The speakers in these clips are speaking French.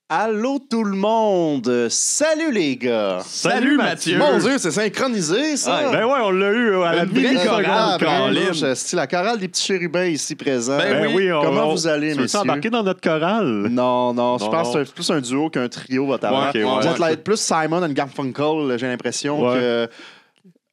Allô tout le monde! Salut les gars! Salut Mathieu! Mon Dieu, c'est synchronisé ça! Ben ouais, on l'a eu à la chorale, Caroline. c'est la chorale des petits chérubins ici présents. Ben oui, Comment vous allez, tu veux messieurs? t'embarquer dans notre chorale? Non, je Non, pense non. que c'est plus un duo qu'un trio, votre affaire. ok, Vous ouais. êtes là, plus Simon and Garfunkel, j'ai l'impression, Ouais. que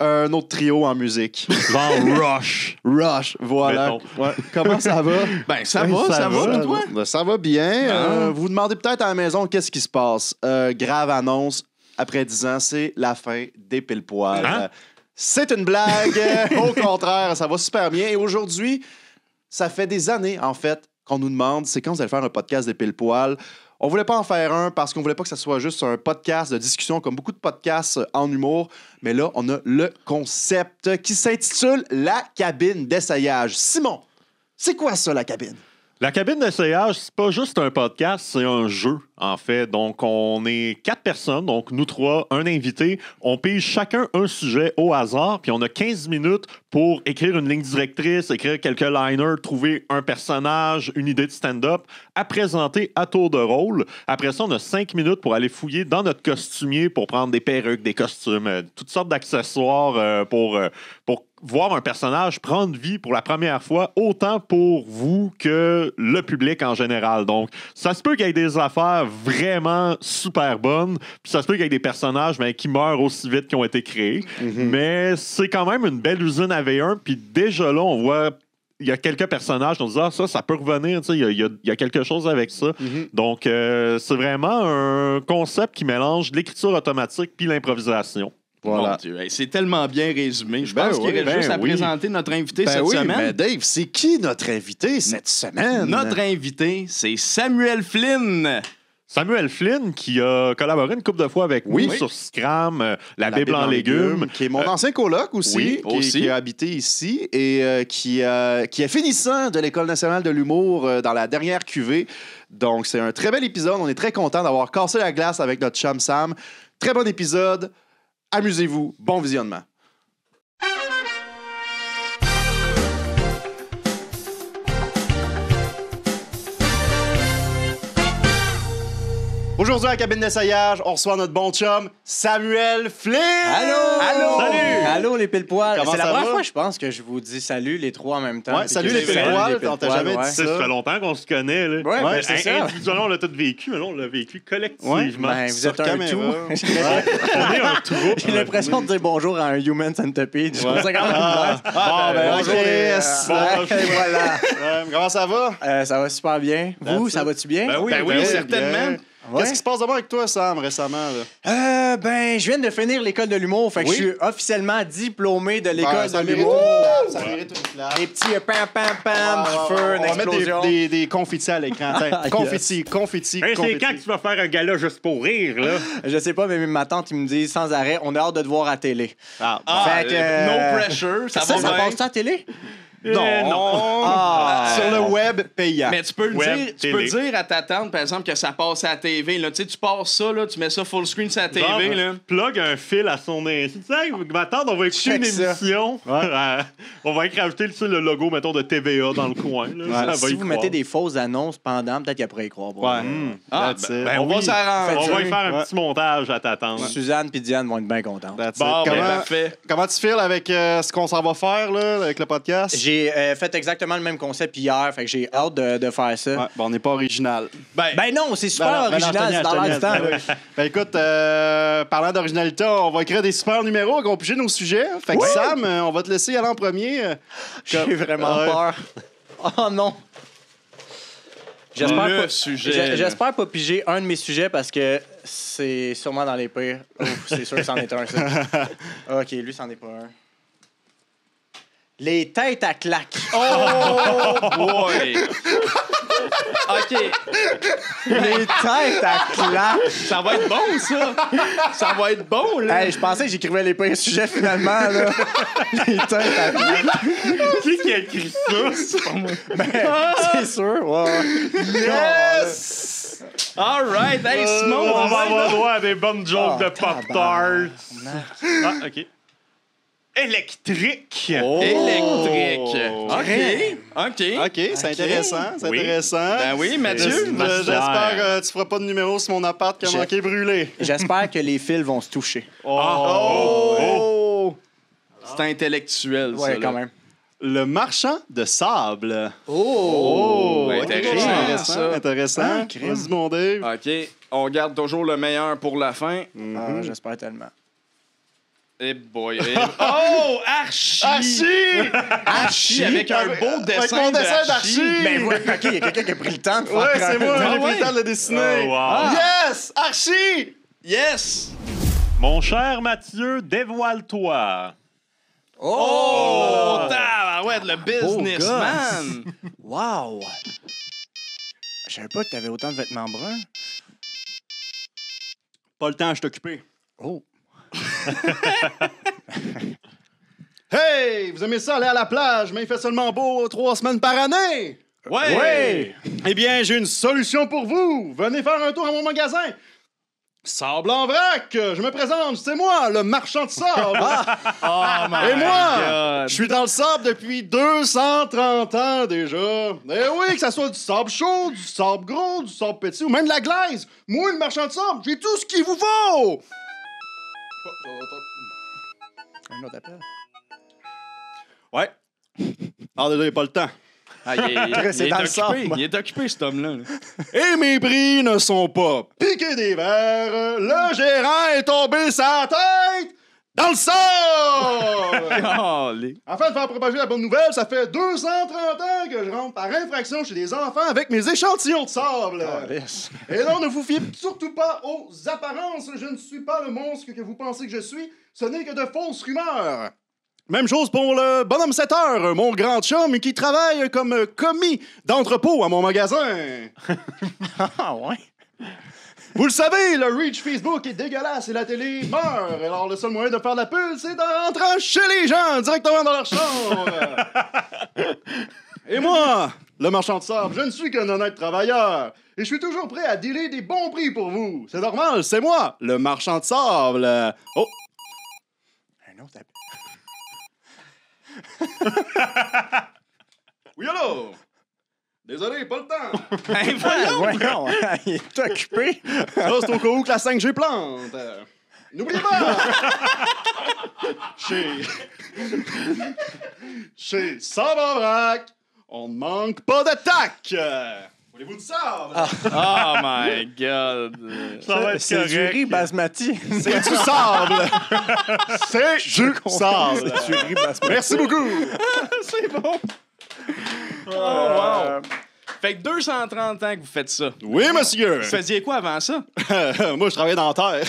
un autre trio en musique. Genre Rush. Rush, voilà. Mettons. Ouais. Comment ça va? Ben, ça Ben, va, ça ça va. va, toi? Ben, ça va bien. Ah. Vous vous demandez peut-être à la maison qu'est-ce qui se passe. Grave annonce, après 10 ans, c'est la fin des pile-poils. Hein? C'est une blague. Au contraire, ça va super bien. Et aujourd'hui, ça fait des années, en fait, qu'on nous demande c'est quand vous allez faire un podcast des pile-poils. On voulait pas en faire un parce qu'on voulait pas que ça soit juste un podcast de discussion comme beaucoup de podcasts en humour. Mais là, on a le concept qui s'intitule La cabine d'essayage. Simon, c'est quoi ça, la cabine? La cabine d'essayage, c'est pas juste un podcast, c'est un jeu, en fait. Donc, on est 4 personnes, donc nous 3, un invité. On pige chacun un sujet au hasard, puis on a 15 minutes pour écrire une ligne directrice, écrire quelques liners, trouver un personnage, une idée de stand-up, à présenter à tour de rôle. Après ça, on a 5 minutes pour aller fouiller dans notre costumier pour prendre des perruques, des costumes, toutes sortes d'accessoires pour voir un personnage prendre vie pour la première fois, autant pour vous que le public en général. Donc, ça se peut qu'il y ait des affaires vraiment super bonnes, puis ça se peut qu'il y ait des personnages qui meurent aussi vite qu'ils ont été créés. Mais c'est quand même une belle usine à V1, puis déjà là, on voit... Il y a quelques personnages qui ont dit ça peut revenir, il y a quelque chose avec ça. Donc, c'est vraiment un concept qui mélange l'écriture automatique puis l'improvisation. Voilà. Mon Dieu, hey, c'est tellement bien résumé. Je Ben pense qu'il oui, reste juste à oui. présenter notre invité cette oui, semaine. mais Dave, c'est qui notre invité cette semaine? Notre invité, c'est Samuel Flynn. Samuel Flynn, qui a collaboré une couple de fois avec Oui. nous sur Scram, la Bible en légumes. qui est mon ancien coloc aussi, oui, aussi. qui a habité ici et qui est finissant de l'École nationale de l'humour dans la dernière cuvée. Donc, c'est un très bel épisode. On est très content d'avoir cassé la glace avec notre chum Sam. Très bon épisode. Amusez-vous. Bon visionnement. Aujourd'hui, à la cabine d'essayage, on reçoit notre bon chum, Samuel Flynn! Allô! Salut! Allô, les pile-poils! Comment C'est la ça première va? fois, je pense, que je vous dis salut les trois en même temps. Ouais, Puis salut que les je fais pile-poils, les on t'a jamais dit Ça fait longtemps qu'on se connaît. Là. Ouais, Ouais, c'est ça. Individuellement, on l'a tous vécu, mais là, on l'a vécu collectivement. Ben, vous Sur êtes un caméra. tout. On est un troupe. J'ai l'impression de dire bonjour à un human centipede. Je trouve ça quand même nice. ben, Bonjour, yes. voilà. Comment ça va? Ça va super bien. Vous, ça va-tu bien? Ben oui, Ben oui, certainement. Ouais. Qu'est-ce qui se passe d'abord avec toi, Sam, récemment? Là? Ben, je viens de finir l'école de l'humour. Fait que Oui. je suis officiellement diplômé de l'école Ben, de ça mérite l'humour. ça mérite une clap. Des petits pam, pam, pam, du feu, une On va mettre explosion. des confettis à l'écran. Tiens, confettis. Hey, c'est quand que tu vas faire un gala juste pour rire, là? Je sais pas, mais ma tante, ils me disent sans arrêt, on a hâte de te voir à télé. Ah, Fait que, No pressure, ça Ça va bien. passe-tu à la télé? non. Ah. Sur le web payant. Mais tu peux le Web, dire, tu peux télé. dire à ta tante, par exemple, que ça passe à la TV. Là. Tu sais, tu passes ça, là, tu mets ça full screen sur la TV. Genre, Là. plug un fil à son insu. Tu sais, ma tante, on va écouter une Check ça. émission. On va rajouter le logo, mettons, de TVA dans le coin. Là. Ça va Si y vous croire. mettez des fausses annonces pendant, peut-être qu'elle pourrait y croire. pour Ouais. vrai. Ah, That's ben, it. ben, on va oui. s'arranger. On va y faire un Ouais. petit montage à ta tante. Suzanne et Diane vont être bien contentes. That's Bon, it. ben, Comment, parfait. comment tu files avec ce qu'on s'en va faire là, avec le podcast? J'ai fait exactement le même concept hier, fait que j'ai hâte de faire ça. Ouais, bon, on n'est pas original. Ben non, c'est super Ben non, original, je c'est te dans l'air niaise, du temps. je te là. niaise. Ben écoute, parlant d'originalité, on va écrire des super numéros qui vont piger nos sujets. Fait que Sam, on va te laisser y aller en premier. J'ai vraiment Ouais. peur. Oh non! J'espère Le pas, sujet. j'espère pas piger un de mes sujets parce que c'est sûrement dans les pires. Oh, c'est sûr que c'en est un, ça. OK, lui, c'en est pas un. Les têtes à claques. Oh boy! OK, Les têtes à claques. ça va être bon, ça. Ça va être bon, là. Hey, je pensais que j'écrivais les pires sujets finalement, là. Les têtes à claques. Qui a écrit ça? C'est sûr, ouais. Yes! All right. Hey, Simon, On va ouais, avoir là. droit à des bonnes jokes Ah, de Pop-Tarts. Ah, OK. électrique. Électrique. OK. OK, c'est intéressant. C'est Oui. intéressant. Ben oui, Mathieu. J'espère que tu feras pas de numéro sur mon appart qui a manqué brûlé. J'espère que les fils vont se toucher. Oh! C'est intellectuel, ça. Ouais, là. quand même. Le marchand de sable. Oh, OK. intéressant, ça. Intéressant. Ah, crime. Vas-y, mon Dave. OK. On garde toujours le meilleur pour la fin. Ah, j'espère tellement. Eh boy. Oh, Archie! Archie avec un beau dessin Avec mon dessin d'Archie. d'Archie. Ben ouais, OK, il y a quelqu'un qui a pris le temps de faire... Ouais, c'est moi, Ah j'ai pris ouais? le temps de le dessiner. Oh, wow. Yes! Archie! Yes! Mon cher Mathieu, dévoile-toi. Oh, ouais, le businessman! Wow! Je savais pas que t'avais autant de vêtements bruns. Pas le temps, je suis occupé. Oh! Hey! Vous aimez ça aller à la plage, mais il fait seulement beau 3 semaines par année? Ouais! Eh bien, j'ai une solution pour vous. Venez faire un tour à mon magasin. Sable en vrac, je me présente, c'est moi, le marchand de sable. Oh my Et moi, God. je suis dans le sable depuis 230 ans déjà. Eh oui, que ça soit du sable chaud, du sable gros, du sable petit ou même de la glaise. Moi, le marchand de sable, j'ai tout ce qu'il vous faut. Un autre appel. Ouais. Ah, déjà, il n'y a pas le temps. Ah, il C'est est dans le occupé. sable. Il est occupé, cet homme-là. là. Et mes prix ne sont pas piqués des verres. Le gérant est tombé sa tête dans le sable. Afin de faire propager la bonne nouvelle, ça fait 230 ans que je rentre par infraction chez des enfants avec mes échantillons de sable. Et non, ne vous fiez surtout pas aux apparences. Je ne suis pas le monstre que vous pensez que je suis. Ce n'est que de fausses rumeurs. Même chose pour le bonhomme 7 heures, mon grand chum qui travaille comme commis d'entrepôt à mon magasin. Ah, ouais? Vous le savez, le reach Facebook est dégueulasse et la télé meurt. Alors le seul moyen de faire de la pub, c'est d'entrer chez les gens, directement dans leur chambre. Et moi, le marchand de sable, je ne suis qu'un honnête travailleur. Et je suis toujours prêt à dealer des bons prix pour vous. C'est normal, c'est moi, le marchand de sable. Oh, Un autre appel. oui, allô? Désolé, pas le temps. Ben, voyons. Voyons, il est occupé. Ça, c'est au cas où que la 5G plante. N'oubliez pas! Chez Sable en vrac, on ne manque pas d'attaque. Voulez-vous du sable? Oh my God. Ça va être C'est du correct. riz basmati. C'est du sable. C'est du sable. C'est du riz basmati. Merci beaucoup. C'est bon. Oh, wow. Fait que 230 ans que vous faites ça. Oui, monsieur. Vous faisiez quoi avant ça? Moi, je travaillais dans la terre.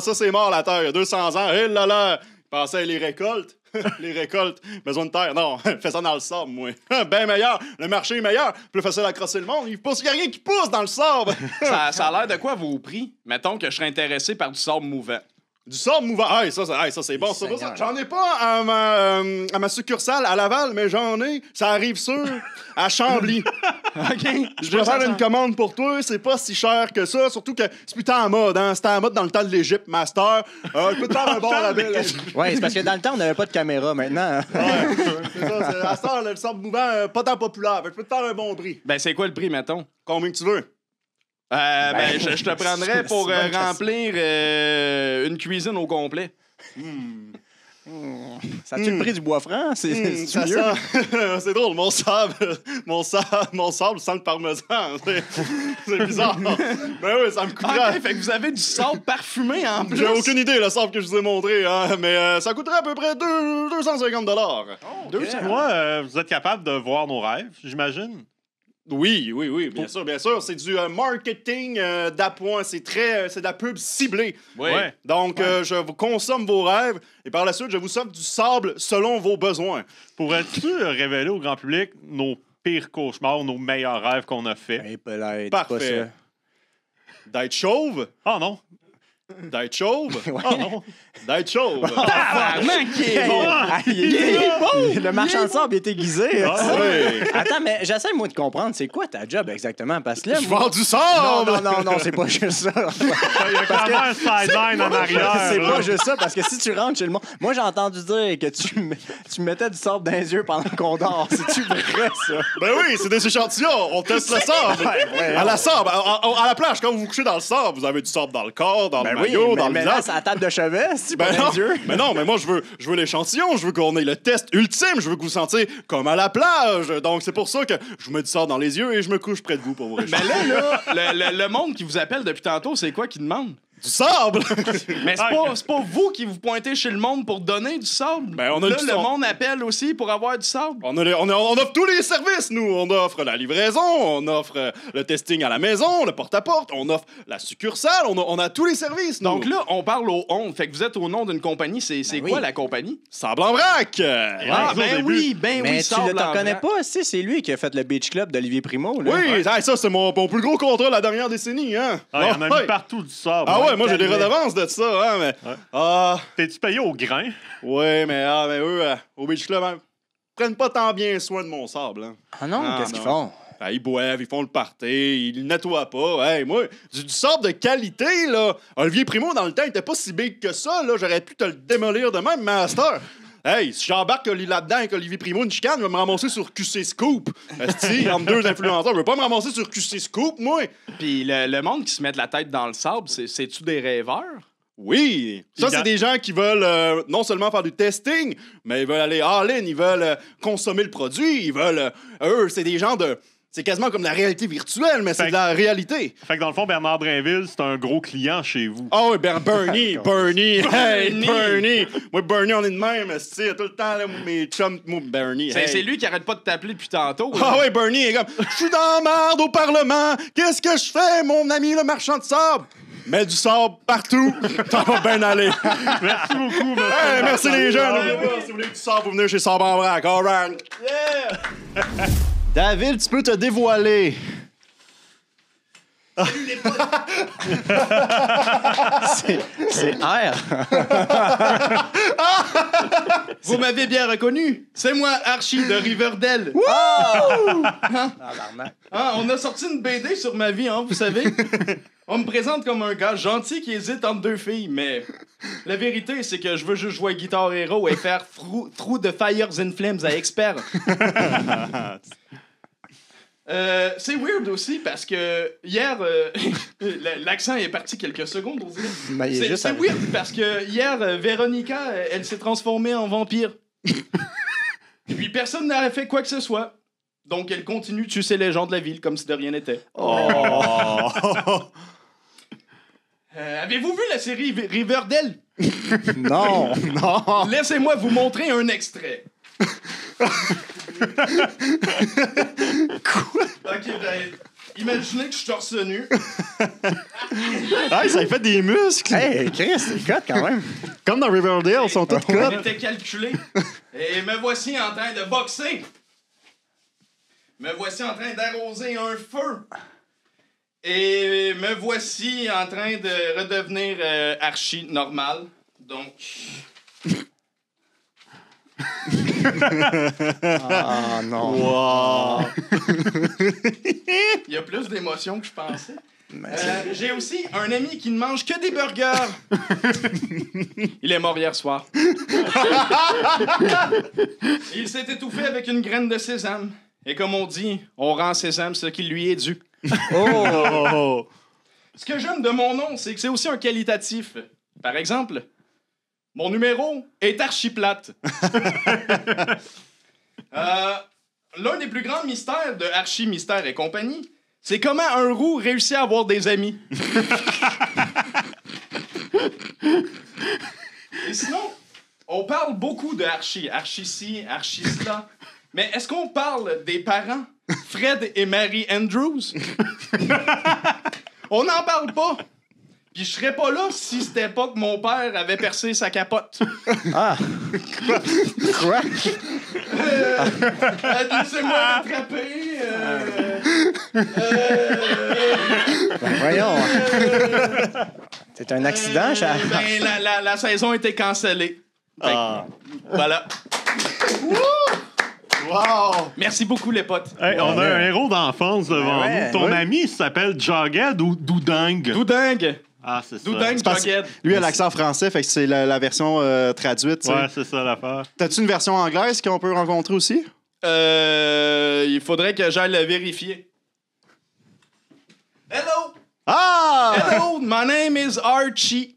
Ça, c'est mort, la terre. Il y a 200 ans. Hé là là. Je pensais les récoltes. Les récoltes. Besoin de terre. Non, fais ça dans le sable, moi. Ben meilleur. Le marché est meilleur. Plus facile à crosser le monde. Il n'y a rien qui pousse dans le sable. Ça a l'air de quoi vos prix? Mettons que je serais intéressé par du sable mouvant. Du sable mouvant. Hey, ça c'est bon. Ça, Seigneur. j'en ai pas à ma succursale à Laval, mais j'en ai. Ça arrive sûr à Chambly. OK. Je vais faire une commande pour toi. C'est pas si cher que ça. Surtout que c'est plutôt en mode. Hein? C'était en mode dans le temps de l'Égypte, Master. Je peux te faire un bon rabais. Là. Ouais, c'est parce que dans le temps, on n'avait pas de caméra. Maintenant, Ouais, c'est ça. À cette heure, le sable mouvant, pas tant populaire. Fait que je peux te faire un bon prix. Ben, c'est quoi le prix, mettons? Combien que tu veux? Je te prendrais pour c'est bonne question. remplir une cuisine au complet. ça tue le prix du bois franc? C'est Ça mieux? sent... c'est drôle, mon sable sent le parmesan. C'est bizarre. Ben oui, ça me coûterait. OK, fait que vous avez du sable parfumé en plus. J'ai aucune idée, le sable que je vous ai montré, hein, mais ça coûterait à peu près 250 $. Moi, vous êtes capable de voir nos rêves, j'imagine? Oui, bien sûr, bien sûr. C'est du marketing d'appoint. C'est de la pub ciblée. Oui. Ouais. Donc, je vous consomme vos rêves et par la suite, je vous offre du sable selon vos besoins. Pourrais-tu révéler au grand public nos pires cauchemars, nos meilleurs rêves qu'on a fait? Hey, Pelay, dis Parfait. pas ça. D'être chauve? Ah non, D'être chauve? Ouais. Oh non! D'être chauve! Tabarnak, qui est bon! Ah, il est bon! Le marchand de sable, il est aiguisé. Ah oui! Attends, mais j'essaie, moi, de comprendre, c'est quoi ta job exactement? Parce que là, Je moi- vends du sable! Non, c'est pas juste ça. Il y a clairement un sideline en arrière. C'est là. pas juste ça, parce que si tu rentres chez le monde... Moi, j'ai entendu dire que tu mettais du sable dans les yeux pendant qu'on dort. C'est-tu vrai, ça? Ben oui, c'est des échantillons. On teste le sable. À la sable. À la plage, quand vous vous couchez dans le sable, vous avez du sable dans le corps, dans le maillot, dans le mais visage. là, c'est à la table de chevet, c'est pas Ben dans non, les yeux. mais non, mais moi, je veux l'échantillon. Je veux qu'on ait le test ultime. Je veux que vous sentiez comme à la plage. Donc, c'est pour ça que je vous mets du sable dans les yeux et je me couche près de vous pour vous réchauffer. Mais là, le monde qui vous appelle depuis tantôt, c'est quoi qui demande? Du sable! Mais c'est pas vous qui vous pointez chez le monde pour donner du sable. Ben, on a là, du le sable. monde appelle aussi pour avoir du sable. On offre tous les services, nous. On offre la livraison, on offre le testing à la maison, le porte-à-porte, on offre la succursale, on a tous les services, nous. Donc là, on parle au on. Fait que vous êtes au nom d'une compagnie. C'est quoi oui. la compagnie? Sable en vrac! Ah, au début. oui, Mais tu Sable le t'en en connais vrac. pas, si c'est lui qui a fait le Beach Club d'Olivier Primo. Là. Oui, hey, ça, c'est mon plus gros contrat de la dernière décennie, hein? Ah, il y en a Ouais. mis partout du sable. Ah ouais, moi j'ai des calme. redevances de ça, hein, mais... Ouais. Ah, T'es-tu payé au grain? ouais, mais eux, au Beach Club, hein, prennent pas tant bien soin de mon sable, hein. Ah non, Ah, qu'est-ce qu'ils non. font? Ah, ils boivent, ils font le party, ils le nettoient pas. Hey, moi, du sable de qualité, là. Olivier Primo, dans le temps, il était pas si big que ça, là. J'aurais pu te le démolir de même, master. Hey, si j'embarque là-dedans avec Olivier Primo, une chicane, il va me ramasser sur QC Scoop. Esti, entre deux influenceurs, je veux pas me ramasser sur QC Scoop, moi. Puis le monde qui se met la tête dans le sable, c'est-tu des rêveurs? Oui. Ça, c'est des gens qui veulent non seulement faire du testing, mais ils veulent aller all-in, ils veulent consommer le produit, ils veulent... eux, c'est des gens de... C'est quasiment comme la réalité virtuelle, mais c'est Fait de la réalité. Fait que dans le fond, Bernard Drainville, c'est un gros client chez vous. Ah oui, Bernie, hey, Bernie. Moi, Bernie, on est de même, c'est tout le temps, là, mes chums, moi, Bernie. C'est hey. lui qui arrête pas de t'appeler depuis tantôt. Ah oui, Bernie est comme, je suis dans la merde au Parlement, qu'est-ce que je fais, mon ami le marchand de sable? Mets du sable partout, ça va bien aller. Merci beaucoup, monsieur. Hey, merci les gens. Ah, N'oubliez pas, si vous voulez du sable, vous venez chez Sable en vrac. All right. Yeah! David, tu peux te dévoiler. C'est R. Vous m'avez bien reconnu. C'est moi, Archie de Riverdale. Hein, on a sorti une BD sur ma vie, hein, vous savez. On me présente comme un gars gentil qui hésite entre deux filles, mais la vérité, c'est que je veux juste jouer Guitar Hero et faire Through the Fires and Flames à expert. C'est weird aussi parce que hier, l'accent est parti quelques secondes. On dirait. Ben, il est juste C'est à- weird parce que hier, Véronica, elle s'est transformée en vampire. Et puis personne n'a fait quoi que ce soit. Donc elle continue de sucer les gens de la ville comme si de rien n'était. Avez-vous vu la série Riverdale? Non. Laissez-moi vous montrer un extrait. Quoi? Ok, ben, imaginez que je suis torse nu. Hey, ça fait des muscles. Hey, Chris, c'est cut quand même. Comme dans Riverdale, ils sont tous On cotes. était calculé. Et me voici en train de boxer. Me voici en train d'arroser un feu. Et me voici en train de redevenir archi normal. Donc, Ah non. Wow. il y a plus d'émotions que je pensais. J'ai aussi un ami qui ne mange que des burgers. Il est mort hier soir. Il s'est étouffé avec une graine de sésame. Et comme on dit, on rend sésame ce qui lui est dû. Oh. Ce que j'aime de mon nom, c'est que c'est aussi un qualitatif. Par exemple, mon numéro est archiplate. L'un des plus grands mystères de Archie Mystère et compagnie, c'est comment un roux réussit à avoir des amis. Et sinon, on parle beaucoup de Archie. Archie-ci, Archie-cela. Mais est-ce qu'on parle des parents, Fred et Mary Andrews? On n'en parle pas. Puis je serais pas là si c'était pas que mon père avait percé sa capote. Ah. Quoi? Laissez-moi l'attraper. Ben, voyons. C'est un accident, Charles? La saison a été cancellée. Fait que, voilà. Wow! Merci beaucoup, les potes. Hey, on a un héros d'enfance devant Ouais, nous. Ton ouais. ami, il s'appelle Jughead ou Doudang? Doudingue. Ah, c'est ça. Doudingue, Parce que Jughead. lui a l'accent français, fait que c'est la version traduite. tu sais. Ouais, c'est ça l'affaire. T'as-tu une version anglaise qu'on peut rencontrer aussi? Il faudrait que j'aille le vérifier. Hello! Ah! Hello! My name is Archie.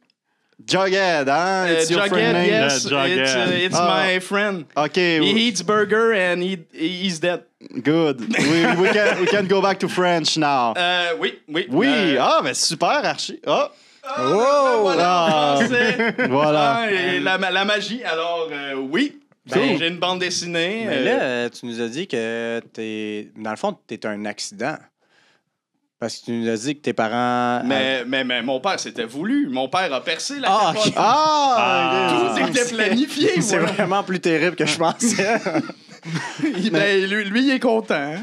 Jughead, hein? It's your friend Jughead, name. yes. Jughead. It's Ah. my friend. OK. He eats burger and he's dead. Good. We can go back to French now. Oui. Oui. Ben super, Archie. Ah! Oh! Voilà, Ah. en français. Voilà. Ah, et la magie. Alors, oui. Ben, J'ai une bande dessinée. Mais là, tu nous as dit que dans le fond, t'es un accident. Parce que tu nous as dit que tes parents... mais mon père, c'était voulu. Mon père a percé la Ah, capote. ok. Ah! Tout était planifié. C'est moi. vraiment plus terrible que je pensais. Lui, il est content.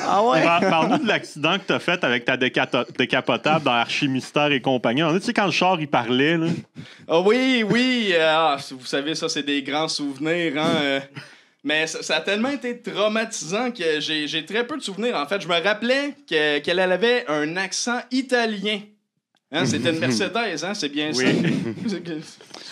Ah ouais? Parle-nous de l'accident que t'as fait avec ta décapotable dans Archie Mystère et compagnie. Tu sais, quand le char, il parlait, là. Ah oui. Vous savez, ça, c'est des grands souvenirs. Hein? Mais ça a tellement été traumatisant que j'ai très peu de souvenirs. En fait, je me rappelais qu'elle avait un accent italien. Hein, c'était une Mercedes, hein, c'est bien Oui. ça.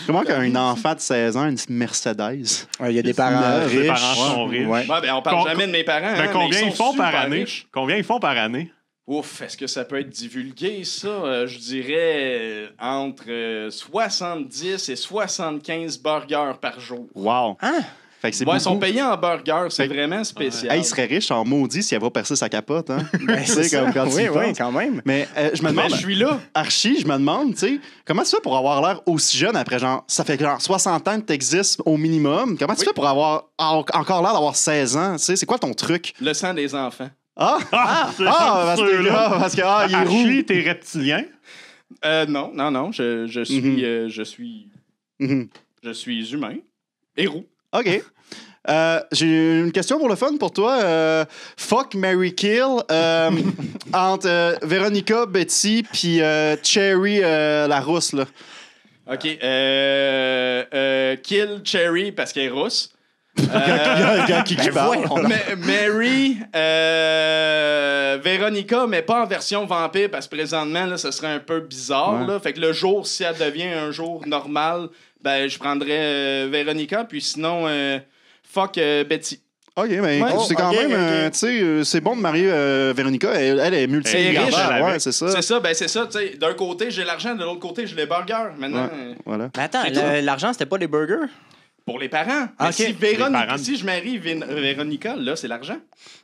Comment qu'un enfant de 16 ans a une Mercedes? Il y a des parents Neuf. riches. Tes parents sont riches. Ouais. Ouais, ben, on parle Con- jamais de mes parents. Mais hein, combien mais ils font par super année? riches. Combien ils font par année? Ouf, est-ce que ça peut être divulgué, ça? Je dirais entre 70 et 75 burgers par jour. Wow. Hein? Fait que c'est Ouais, ils sont beaucoup. payés en burgers, c'est vraiment spécial. Hey, il serait riche en maudit s'il avait pas percé sa capote, hein? Ben, Tu sais, c'est comme ça. quand tu Oui, y oui, penses. quand même. Mais je me Mais demande, je suis là. Archie, je me demande, tu sais, comment tu fais pour avoir l'air aussi jeune après, genre, ça fait genre 60 ans que t'existes au minimum. Comment tu fais pour avoir encore l'air d'avoir 16 ans? Tu sais, c'est quoi ton truc? Le sang des enfants. Ah! C'est Parce que, ceux-là. parce que il est roux. Archie, t'es reptilien. Non, je suis, Mhm. je suis humain. Héros. OK. J'ai une question pour le fun pour toi. Fuck, Mary Kill entre Véronica, Betty puis Cherry la rousse, là. OK. Kill Cherry parce qu'elle est rousse. Qui parle. Mary, Véronica, mais pas en version vampire parce que présentement, là, ce serait un peu bizarre. Ouais. Là. Fait que le jour, si elle devient un jour normal, ben, je prendrais Véronica. Puis sinon, fuck Betty. OK, mais Ouais. c'est quand OK, même, OK. tu sais, c'est bon de marier Véronica. Elle est Elle est multimilliardaire. riche, Ouais, c'est ça. C'est ça, ben c'est ça. Tu sais, d'un côté, j'ai l'argent, de l'autre côté, j'ai les burgers. Maintenant, Voilà. Mais attends, C'est tout. l'argent, c'était pas les burgers? pour les parents. Mais OK. si, Les parents. si je marie Véronica, là, c'est l'argent.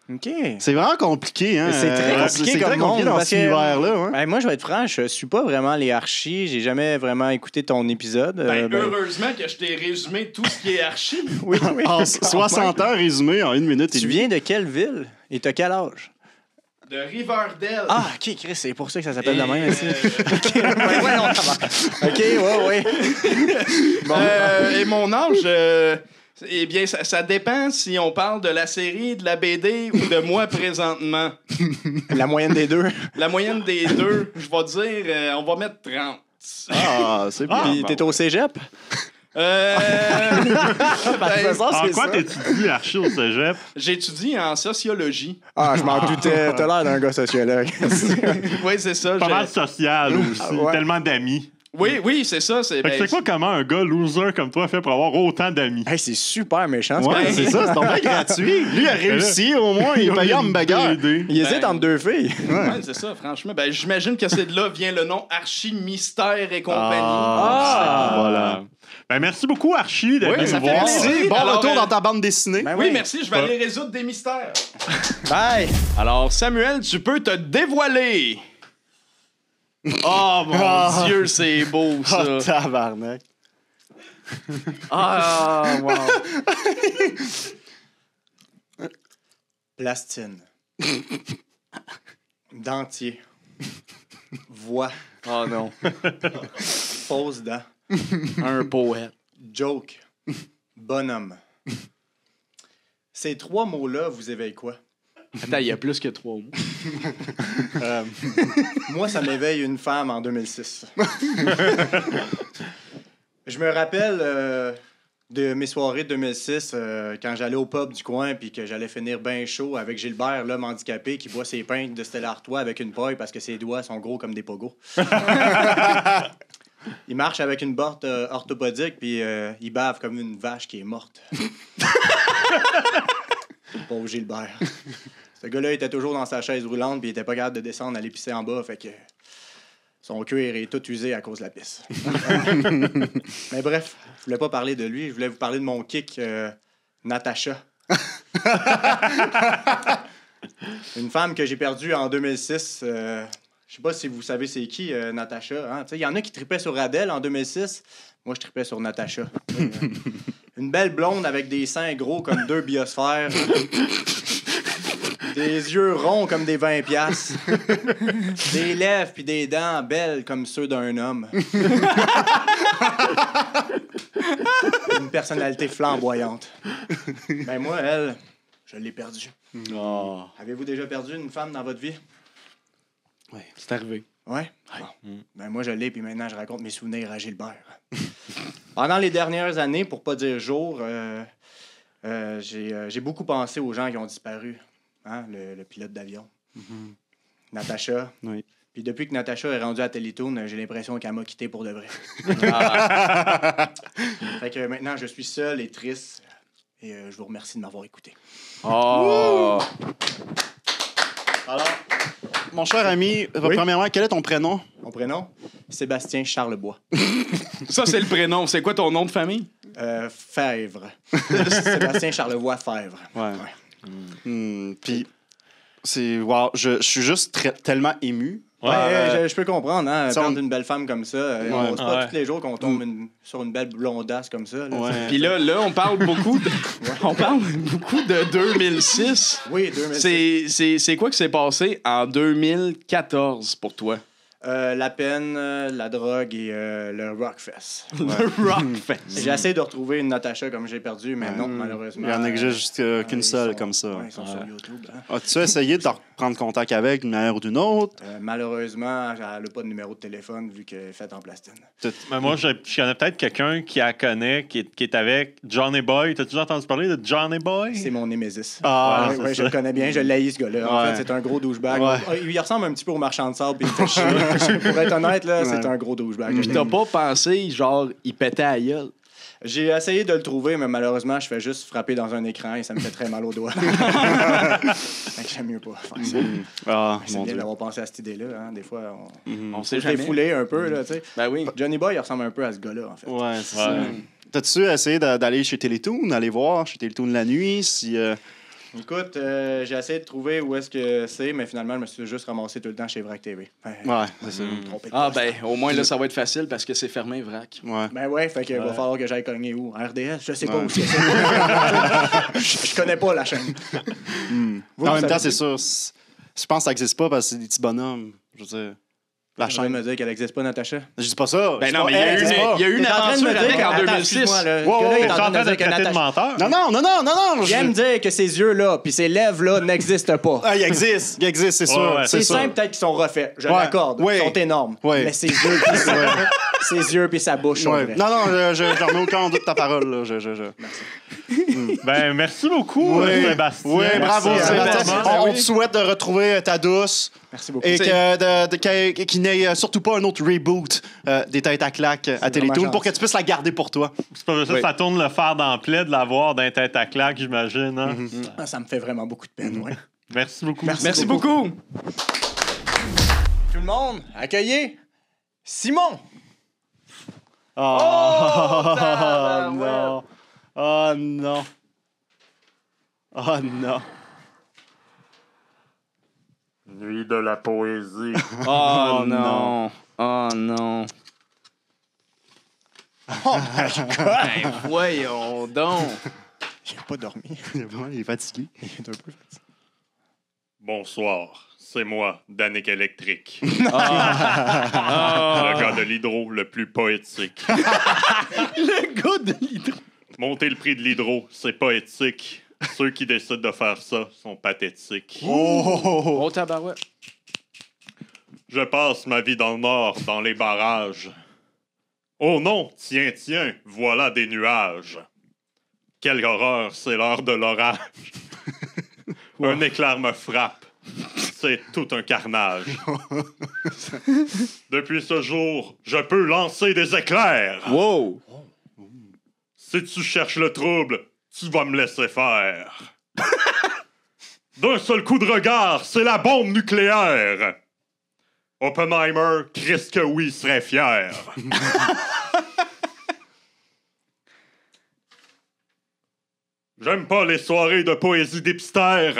OK. C'est vraiment compliqué, hein? C'est très compliqué c'est comme très compliqué monde, dans parce cet que- univers-là. Hein? Ben, moi, je vais être franc, je suis pas vraiment les Archis. J'ai jamais vraiment écouté ton épisode. Ben, heureusement que je t'ai résumé tout ce qui est archi. Oui, oui. En 60 ans résumé en 1 minute et Tu demie. viens de quelle ville? Et t'as quel âge? De Riverdale. Ah, OK, Chris, c'est pour ça que ça s'appelle de Et, même. ici. Ouais, non, ça va. OK, ouais. Et mon âge, eh bien, ça dépend si on parle de la série, de la BD ou de moi présentement. La moyenne des deux. La moyenne des deux, je vais dire, on va mettre 30. Ah, c'est bien. Puis t'es au cégep? Ben, En quoi t'étudies Archie au cégep? j'étudie en sociologie. Ah, je m'en doutais. T'as l'air d'un gars sociologue. Oui, c'est ça. Pas mal social aussi. Ouais. Tellement d'amis. Oui, c'est ça. Fait que c'est quoi comment un gars loser comme toi fait pour avoir autant d'amis? Hey, c'est super méchant. Ouais, Ben- c'est ça, c'est tombé gratuit. Lui a réussi, au moins, il est payé en bagarre. Il hésite Ben- entre deux filles. Ouais, c'est ça, franchement. Ben, j'imagine que c'est de là vient le nom Archie Mystère et compagnie. Ah. Voilà. Ben, merci beaucoup, Archie, d'être Oui, venu ça nous fait voir. plaisir. Merci. Bon Alors, retour dans ta bande dessinée. Ben Oui, merci, je vais aller résoudre des mystères. Bye. Alors, Samuel, tu peux te dévoiler. Oh mon Dieu, c'est beau ça. Oh, tabarnak. Ah, wow. Plastine. Dentier. Voix. Oh non. Fausse dent. Un poète. Joke. Bonhomme. Ces trois mots-là vous éveillent quoi? Attends, il y a plus que 3 mois. Moi, ça m'éveille une femme en 2006. Je me rappelle de mes soirées de 2006 quand j'allais au pub du coin puis que j'allais finir bien chaud avec Gilbert, l'homme handicapé, qui boit ses pintes de Stella Artois avec une paille parce que ses doigts sont gros comme des pogos. Il marche avec une botte orthopodique puis il bave comme une vache qui est morte. Pauvre Gilbert. Ce gars-là était toujours dans sa chaise roulante puis il était pas capable de descendre à l'épicer en bas, fait que son cuir est tout usé à cause de la pisse. Mais bref, je voulais pas parler de lui, je voulais vous parler de mon kick, Natacha. Une femme que j'ai perdue en 2006. Je sais pas si vous savez c'est qui, Natacha. Hein? Il y en a qui tripaient sur Adèle en 2006. Moi, je tripais sur Natacha. Une belle blonde avec des seins gros comme 2 biosphères. Des yeux ronds comme des 20 piastres. Des lèvres puis des dents belles comme ceux d'un homme. Une personnalité flamboyante. Ben moi, elle, je l'ai perdue. Oh. Avez-vous déjà perdu une femme dans votre vie? Ouais, c'est arrivé. Ouais? Bon. Ben moi, je l'ai, puis maintenant, je raconte mes souvenirs à Gilbert. Pendant les dernières années, pour pas dire jours, j'ai beaucoup pensé aux gens qui ont disparu. Hein, le pilote d'avion. Natacha. Oui. Puis depuis que Natacha est rendue à Télétoon, j'ai l'impression qu'elle m'a quitté pour de vrai. Fait que maintenant, je suis seul et triste. Et je vous remercie de m'avoir écouté. Oh! Alors, mon cher ami, Oui? premièrement, quel est ton prénom? Mon prénom? Sébastien Charlebois. Ça, c'est le prénom. C'est quoi ton nom de famille? Fèvre. Sébastien Charlevoix Fèvre. Ouais. Puis, c'est... Wow, je suis juste tellement ému. Je peux comprendre, hein? Ça, Perdre une belle femme comme ça. C'est pas tous les jours qu'on tombe sur une belle blondasse comme ça. Là. Ouais. Puis là, on parle beaucoup de 2006. Oui, 2006. C'est quoi qui s'est passé en 2014 pour toi? La peine, la drogue et le Rockfest. Le Rockfest. J'ai essayé de retrouver une Natacha comme j'ai perdu, mais non, malheureusement. Il y en existe qu'une ils seule sont- comme ça. ouais, ils sont sur YouTube. Hein. As-tu essayé de reprendre contact avec d'une manière ou d'une autre? Malheureusement, elle n'a pas de numéro de téléphone vu qu'elle est faite en plastine. Mais moi, je connais peut-être quelqu'un qui la connaît, qui est avec Johnny Boy. T'as déjà entendu parler de Johnny Boy? C'est mon némésis. Ah, ouais, je le connais bien, je l'haïs ce gars-là. En Ouais. fait, c'est un gros douchebag. Ouais. Il ressemble un petit peu au marchand de sable, puis il fait chier. Pour être honnête, là, c'est un gros douchebag. Puis t'as pas pensé, genre, il pétait à la gueule? J'ai essayé de le trouver, mais malheureusement, je fais juste frapper dans un écran et ça me fait très mal aux doigts. Fait que j'aime mieux pas faire ça. Ah, C'est mon bien Dieu. d'avoir pensé à cette idée-là. Hein. Des fois, On on sait s'est jamais. défoulé un peu. Là, tu sais. Ben oui. Johnny Boy, il ressemble un peu à ce gars-là, en fait. Ouais, c'est Ouais. ça. T'as-tu essayé d'aller chez Télétoon, d'aller voir chez Télétoon la nuit, si... Écoute, j'ai essayé de trouver où est-ce que c'est, mais finalement, je me suis juste ramassé tout le temps chez Vrac TV. Ouais, c'est ça. Trompé de Ah, poste. ben, au moins, là, ça va être facile parce que c'est fermé, vrac. Ouais. Ben ouais, fait que va falloir que j'aille cogner où? En RDS? Je sais pas Ouais. où c'est. Je connais pas la chaîne. Vous, En vous même temps, savez- c'est sûr. Je pense que ça n'existe pas parce que c'est des petits bonhommes. Je veux dire, la Tu viens de chaîne. me dire qu'elle n'existe pas, Natacha? Je dis pas ça. Ben Je dis non, pas, mais il y a elle eu existe pas. il y a eu une T'es en train de aventure me dire avec que- en attends, 2006. excuse-moi, là. Ouais, Ce gars-là, ouais, il est T'es en en train train de de dire que traiter de Natacha... menteur? Non. J'aime dire que ses yeux-là puis ses lèvres-là n'existent pas. Ah, il existe, c'est sûr. Ouais, ouais. C'est sûr. simple, peut-être qu'ils sont refaits. Je Ouais. l'accorde. Oui. Ils sont énormes. Oui. Mais ses yeux puis ses yeux puis sa bouche sont Ouais. vrais. Non, je remets aucun doute ta parole. Là. Ben, merci beaucoup, Sébastien. Oui, bravo. Merci, Sébastien. merci. On te souhaite de retrouver ta douce Merci beaucoup. et qu'il n'ait surtout pas un autre reboot des têtes à claques à vraiment Télétoon pour gentil. que tu puisses la garder pour toi. C'est pas ça, Oui. ça tourne le fer dans le plaid de l'avoir d'un tête à claque, j'imagine. Hein? Ah, ça me fait vraiment beaucoup de peine, ouais. Merci beaucoup. Merci beaucoup. Tout le monde, accueillez Simon. Oh, non. Oh non. Oh non. Nuit de la poésie. Oh non. Oh non. Ben, voyons donc. J'ai pas dormi. Il est fatigué. Il est un peu fatigué. Bonsoir, c'est moi, Danick Électrique. Ah. Le gars de l'hydro le plus poétique. Le gars de l'hydro. Monter le prix de l'hydro, c'est poétique. Ceux qui décident de faire ça sont pathétiques. Oh, tabarouette. Je passe ma vie dans le nord, dans les barrages. Oh non, tiens, voilà des nuages. Quelle horreur, c'est l'heure de l'orage. Un éclair me frappe. C'est tout un carnage. Depuis ce jour, je peux lancer des éclairs. Wow! Si tu cherches le trouble, tu vas me laisser faire. D'un seul coup de regard, c'est la bombe nucléaire. Oppenheimer, Christ que oui, serait fier. J'aime pas les soirées de poésie d'hipster.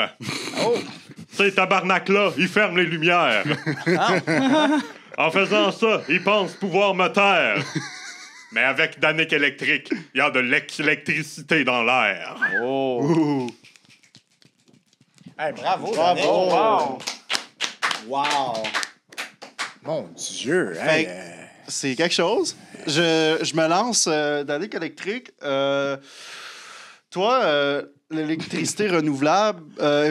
Ces tabarnak-là, ils ferment les lumières. En faisant ça, ils pensent pouvoir me taire. Mais avec Danick électrique, il y a de l'électricité dans l'air. Oh! Hey, bravo, Bravo. Danick. Wow! Wow! Mon Dieu! Fait que c'est quelque chose. Je me lance Danick électrique. Toi, l'électricité renouvelable,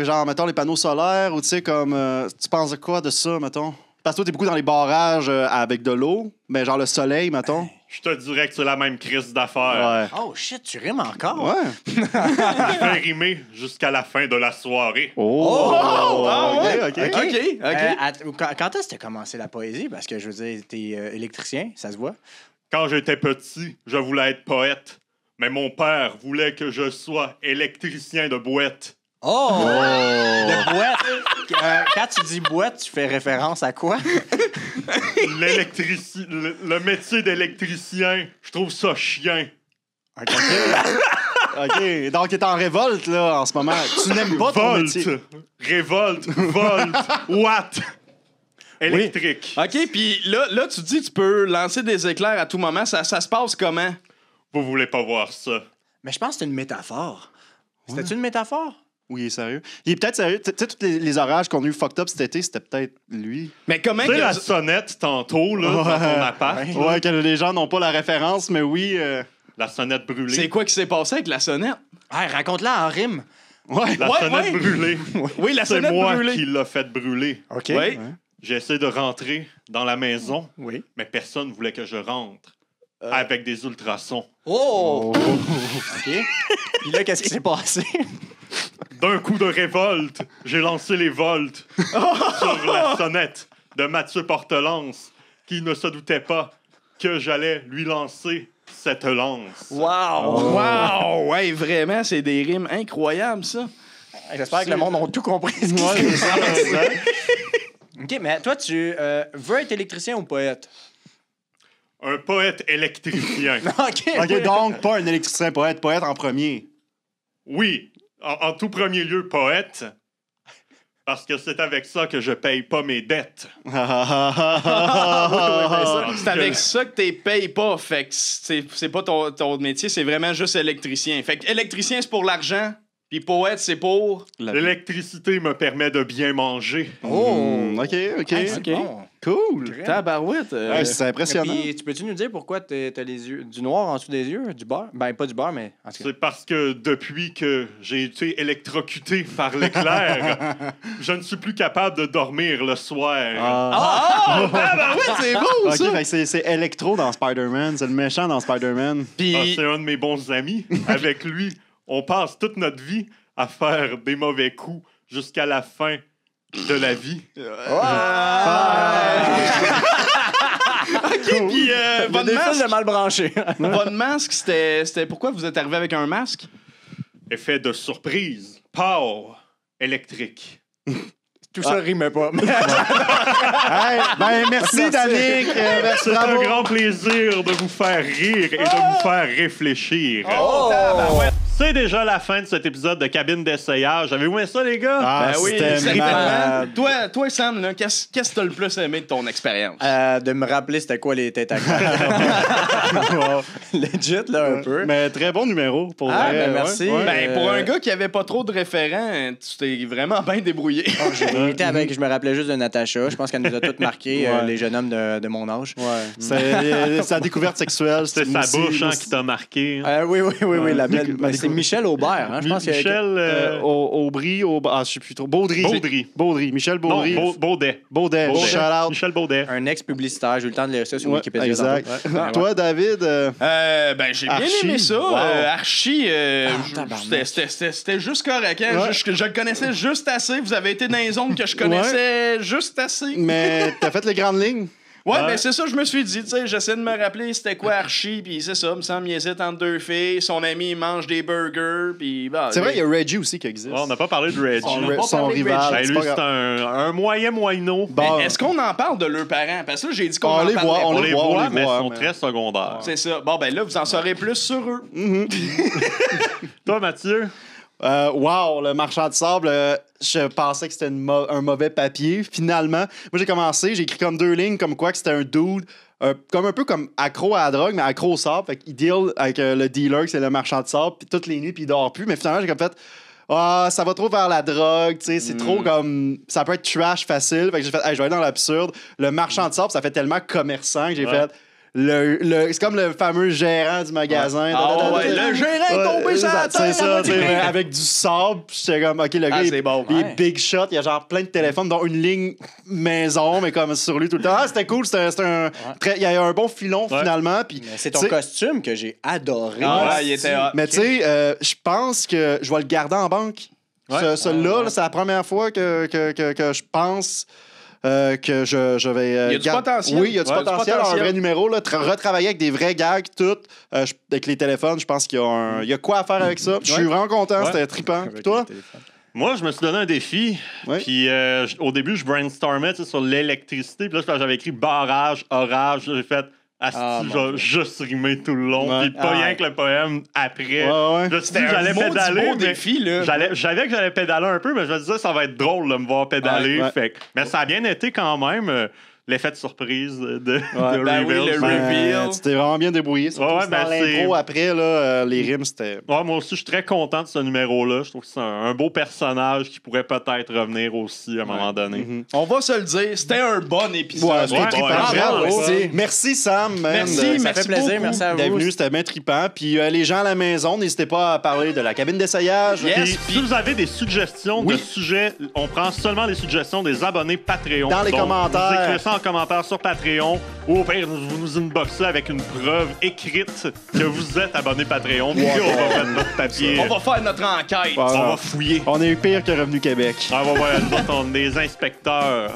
genre, mettons, les panneaux solaires, ou tu sais, comme. Tu penses quoi de ça, mettons? Parce que toi, t'es beaucoup dans les barrages avec de l'eau, mais genre le soleil, mettons. Je te dirais que c'est la même crise d'affaires. Ouais. Oh shit, tu rimes encore? Ouais. Je vais rimer jusqu'à la fin de la soirée. Oh! ouais. OK. Quand est-ce que t'as commencé la poésie? Parce que je veux dire, t'es électricien, ça se voit. Quand j'étais petit, je voulais être poète. Mais mon père voulait que je sois électricien de boîte. Oh! De boîte. Quand tu dis boîte, tu fais référence à quoi? Le métier d'électricien, je trouve ça chien. OK. Donc, t'es en révolte, là, en ce moment. Tu n'aimes pas ton Volt, métier. révolte, volt, watt. Électrique. OK, puis là, tu dis que tu peux lancer des éclairs à tout moment. Ça se passe comment? Vous voulez pas voir ça? Mais je pense que c'est une métaphore. C'était-tu une métaphore? Oui, il est sérieux. Il est peut-être sérieux. Tu sais, tous les orages qu'on a eu fucked up cet été, c'était peut-être lui. Mais comment Tu sais, que... la sonnette, tantôt, là, dans ton appart, là, Ouais, que les gens n'ont pas la référence, mais oui. la sonnette brûlée. C'est quoi qui s'est passé avec la sonnette? Hey, raconte-la en rime. Ouais. La sonnette brûlée. Oui, la C'est sonnette moi brûlée. qui l'a fait brûler. OK. Oui. J'ai essayé de rentrer dans la maison, Oui. mais personne voulait que je rentre avec des ultrasons. Oh! OK. Puis là, qu'est-ce qui s'est passé? D'un coup de révolte, j'ai lancé les volts sur la sonnette de Mathieu Portelance, qui ne se doutait pas que j'allais lui lancer cette lance. Wow! Wow! Ouais, vraiment, c'est des rimes incroyables, ça. J'espère que le monde a tout compris ce qui s'est passé. OK, mais toi, tu veux être électricien ou poète? Un poète électricien. OK. OK, donc, pas un électricien poète en premier. Oui, en tout premier lieu, poète, parce que c'est avec ça que je paye pas mes dettes. C'est avec ça que t'es payes pas. Fait que c'est pas ton métier, c'est vraiment juste électricien. Fait que électricien, c'est pour l'argent, puis poète, c'est pour... L'électricité me permet de bien manger. OK. Hey, c'est OK. bon. Cool. Tabarouette. Ouais, c'est impressionnant. Puis, tu peux-tu nous dire pourquoi t'as les yeux du noir en dessous des yeux? Du beurre? Ben, pas du beurre, mais en tout cas. C'est parce que depuis que j'ai été électrocuté par l'éclair, je ne suis plus capable de dormir le soir. Tabarouette, c'est beau, OK, ça! fait que c'est Electro dans Spider-Man. C'est le méchant dans Spider-Man. Puis... Ah, c'est un de mes bons amis. Avec lui, on passe toute notre vie à faire des mauvais coups jusqu'à la fin de la vie. OK, puis votre Des fils masque... de mal branché. Votre masque, c'était pourquoi vous êtes arrivé avec un masque? Effet de surprise. Power. Électrique. Tout ça rimait pas. Hey, ben, merci, Danick. Merci, C'est un bravo. grand plaisir de vous faire rire et de vous faire réfléchir. C'est déjà la fin de cet épisode de Cabine d'essayage. Avez-vous aimé ça, les gars? Ah, Ben oui, c'était malade. Toi, Sam, là, qu'est-ce que t'as le plus aimé de ton expérience? De me rappeler c'était quoi les têtes à claque. Legit, là, un peu. Mais très bon numéro, pour Ah, vrai. ben, merci. Ouais. Ben, pour un gars qui avait pas trop de référents, tu t'es vraiment bien débrouillé. J'ai été avec, je me rappelais juste de Natacha. Je pense qu'elle nous a toutes marqué, Ouais. les jeunes hommes de mon âge. Ouais. C'est sa découverte sexuelle. C'est une sa bouche aussi- qui t'a marqué. Oui, la belle. La découverte C'est Michel Aubert, hein? Je pense qu'il y a... Michel... Aubry, je sais plus trop. Baudry. Michel Baudry. Non, Baudet. Baudet. Shout out. Michel Baudet. Un ex-publicitaire, j'ai eu le temps de lire ça sur Ouais, Wikipédia. exact. tantôt. Ouais. Toi, David, Ben, j'ai bien Archie. aimé ça. Wow. Archie, tabarnak. c'était juste correct. Hein? Ouais. Je le connaissais juste assez. Vous avez été dans les zones que je connaissais juste assez. mais t'as fait les grandes lignes? Ouais, Ouais. ben c'est ça, je me suis dit, tu sais, j'essaie de me rappeler c'était quoi Archie, puis c'est ça, me semble, il hésite entre deux filles, son ami, il mange des burgers, puis bah. C'est vrai, il y a Reggie aussi qui existe. On n'a pas parlé de Reggie. On n'a pas Son parlé de rival. Ben, c'est lui, pas c'est grave. un moyen moineau. Bon, Est-ce qu'on en parle de leurs parents? Parce que là, j'ai dit qu'on On en les parlait voit, pas. On les voit, mais ils sont mais- très secondaires. C'est ça. Bon, ben là, vous en saurez plus sur eux. Toi, Mathieu? wow, le marchand de sable, je pensais que c'était un mauvais papier. Finalement, moi j'ai commencé, j'ai écrit comme 2 lignes comme quoi que c'était un dude, comme un peu comme accro à la drogue, mais accro au sable. Fait qu'il deal avec le dealer, que c'est le marchand de sable, puis toutes les nuits, puis il dort plus. Mais finalement, j'ai comme fait, ça va trop vers la drogue, tu sais, c'est trop comme. Ça peut être trash facile. Fait que j'ai fait, hey, je vais aller dans l'absurde. Le marchand de sable, ça fait tellement commerçant que j'ai Ouais. fait. C'est comme le fameux gérant du magasin. Ah ouais, le gérant est tombé sur la C'est tête, ça, la tu sais, moitié. mais avec du sable. Puis j'étais comme, OK, le gars, c'est bon. il Ouais. est big shot. Il y a genre plein de téléphones, dont une ligne maison, mais comme sur lui tout le temps. C'était cool. Il y a eu un bon filon, Ouais. finalement. Puis, Mais c'est ton tu sais, costume que j'ai adoré. Ah ouais, il était hot. mais tu sais, je pense que je vais le garder en banque. Ouais. Celui-là, là, c'est la première fois que je pense que je vais. Il y a du potentiel. Oui, il y a du Ouais, potentiel. Un vrai numéro, là, retravailler avec des vrais gags, tout. Avec les téléphones, je pense qu'il y a quoi à faire avec ça. Je suis vraiment content, Ouais. c'était trippant. Avec Toi? le téléphone. Moi, je me suis donné un défi. Ouais. Puis au début, je brainstormais tu sais, sur l'électricité. Puis là, j'avais écrit barrage, orage. J'ai fait asti, Ah, je mon vais juste rimer tout le long. Ouais. Puis pas Ah, rien ouais. que le poème après. Ouais. Je me suis dit C'était que j'allais un maudit pédaler. beau mais défi, là. je savais que j'allais pédaler un peu, mais je me disais ça va être drôle de me voir pédaler. Ouais. Fait que- mais ça a bien été quand même. L'effet de surprise de Ben oui, Reveal. le Ben, reveal. Tu t'es vraiment bien débrouillé. Surtout Ouais, dans ben, l'intro c'est- après, là, les rimes, c'était. Ouais, moi aussi, je suis très content de ce numéro-là. Je trouve que c'est un beau personnage qui pourrait peut-être revenir aussi à un moment donné. On va se le dire, c'était un bon épisode. Ouais, c'était Ouais, trippant. ouais, Bravo. merci. Merci, Sam. man. Merci, Ça Ça merci fait plaisir, beaucoup merci à d'être vous. venu, c'était bien trippant. Puis les gens à la maison, n'hésitez pas à parler de la cabine d'essayage. Yes. Puis, si vous avez des suggestions de sujets, on prend seulement les suggestions des abonnés Patreon. Dans les Donc, commentaires. Vous écrivez ça en commentaire sur Patreon ou au pire, vous nous inboxez avec une preuve écrite que vous êtes abonné Patreon. Puis on va mettre notre papier. On va faire notre enquête. Ouais. On va fouiller. On est pire que Revenu Québec. On va voir nous autres, on est des inspecteurs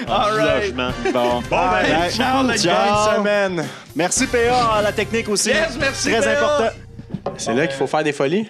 en All right. logement. Bon. Bon, ben, Hey, ciao, les ciao. Bonne semaine. Merci PA à la technique aussi. Yes, merci, Très PA. important. C'est là qu'il faut faire des folies.